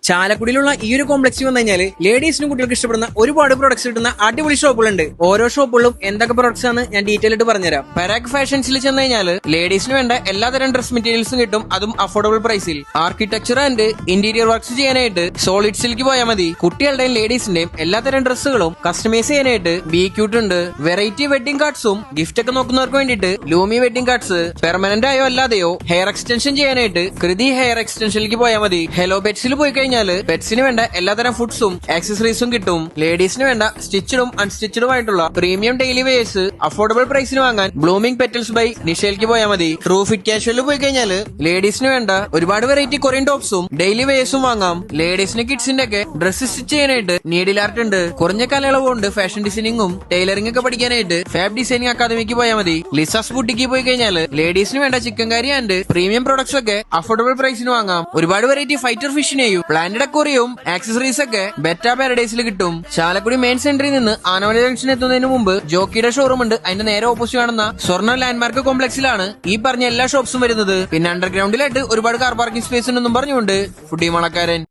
ചാലക്കുടിയിലുള്ള ഈ ഒരു കോംപ്ലക്സിൽ വന്നു കഴിഞ്ഞാൽ ലേഡീസിനും കുട്ടികൾക്ക് ഇഷ്ടപ്പെടുന്ന ഒരുപാട് പ്രൊഡക്ട്സ് കിട്ടുന്ന അടിപൊളി ഷോപ്പുകളുണ്ട്. ഓരോ ഷോപ്പുകളിലും എന്തൊക്കെ പ്രൊഡക്ട്സ് ആണ് ഞാൻ ഡീറ്റെയിൽ ആയിട്ട് പറഞ്ഞുതരാം. പരാഗ് ഫാഷൻസിൽ ചെന്ന് കഴിഞ്ഞാൽ ലേഡീസിന് വേണ്ട എല്ലാതരം ഡ്രസ് മെറ്റീരിയൽസും കിട്ടും, അതും അഫോർഡബിൾ പ്രൈസിൽ. ആർക്കിടെക്ചർ ആൻഡ് ഇന്റീരിയർ വർക്ക്സ് ചെയ്യാനായിട്ട് സോളിഡ് സിൽക്ക് പോയാൽ മതി. കുട്ടികളുടെയും ലേഡീസിന്റെയും എല്ലാതരം ഡ്രസ്സുകളും കസ്റ്റമൈസ് ചെയ്യാനായിട്ട് ബി ക്യൂട്ട് ഉണ്ട്. വെറൈറ്റി വെഡിംഗ് കാർഡ്സും ഗിഫ്റ്റ് ഒക്കെ നോക്കുന്നവർക്ക് വേണ്ടിയിട്ട് ലൂമി വെഡിംഗ് കാർഡ്സ്. പെർമനന്റ് ആയോ അല്ലാതെയോ ഹെയർ എക്സ്റ്റൻഷൻ ചെയ്യാനായിട്ട് കൃതി ഹെയർ എക്സ്റ്റൻഷനിലേക്ക് പോയാൽ മതി. ഹെലോ പെറ്റ്സിൽ പോയി കഴിഞ്ഞാൽ പെറ്റ്സിന് വേണ്ട എല്ലാതരം ഫുഡ്സും ആക്സസറീസും കിട്ടും. ലേഡീസിന് വേണ്ട സ്റ്റിച്ചഡും അൺസ്റ്റിച്ചഡും ആയിട്ടുള്ള പ്രീമിയം ഡെയിലി വെയേഴ്സ് അഫോർഡബിൾ പ്രൈസിന് വാങ്ങാൻ ബ്ലൂമിംഗ് പെറ്റൽസ് ബൈ നിഷേൽക്ക് പോയാൽ മതി. ട്രൂ ഫിറ്റ് കാഷ്വലിൽ പോയി കഴിഞ്ഞാൽ ലേഡീസിന് വേണ്ട ഒരുപാട് വെറൈറ്റി കൊറിയൻ ടോപ്സും ഡെയിലി വെയേഴ്സും വാങ്ങാം. ലേഡീസിന് കിഡ്സിന്റെ ഒക്കെ ഡ്രസ്സ് സ്റ്റിച്ച് ചെയ്യാനായിട്ട് നീഡിൽ ആർട്ട് ഉണ്ട്. കുറഞ്ഞ കാലയളവ് കൊണ്ട് ഫാഷൻ ഡിസൈനിങ്ങും ടൈലറിംഗ് ഒക്കെ പഠിക്കാനായിട്ട് ഫാബ് ഡിസൈനിങ് അക്കാദമിക്ക് പോയാൽ മതി. ലിസാസ് ബുട്ടിക്ക് പോയി കഴിഞ്ഞാൽ ലേഡീസിന് വേണ്ട chicken curry and premium products ഒക്കെ അഫോർഡബിൾ പ്രൈസിന് വാങ്ങാം. ഒരുപാട് വെറൈറ്റി ഫൈറ്റർ ഫിഷിനെയും പ്ലാന്റഡ് അക്വേറിയവും ആക്സസറീസ് ഒക്കെ ബെറ്റ പാരഡൈസിൽ കിട്ടും. ചാലക്കുടി മെയിൻ സെന്ററിൽ നിന്ന് ആനവളി ജംഗ്ഷൻ എത്തുന്നതിന് മുമ്പ് ജോക്കിയുടെ ഷോറൂം ഉണ്ട്. അതിന്റെ നേരെ ഓപ്പോസിറ്റ് കാണുന്ന സ്വർണ്ണ ലാൻഡ്മാർക്ക് കോംപ്ലക്സിലാണ് ഈ പറഞ്ഞ എല്ലാ ഷോപ്സും വരുന്നത്. പിന്നെ അണ്ടർഗ്രൗണ്ടിലായിട്ട് ഒരുപാട് കാർ പാർക്കിംഗ് സ്പേസ് ഉണ്ടെന്നും പറഞ്ഞുകൊണ്ട് ഫുഡി മണക്കാരൻ.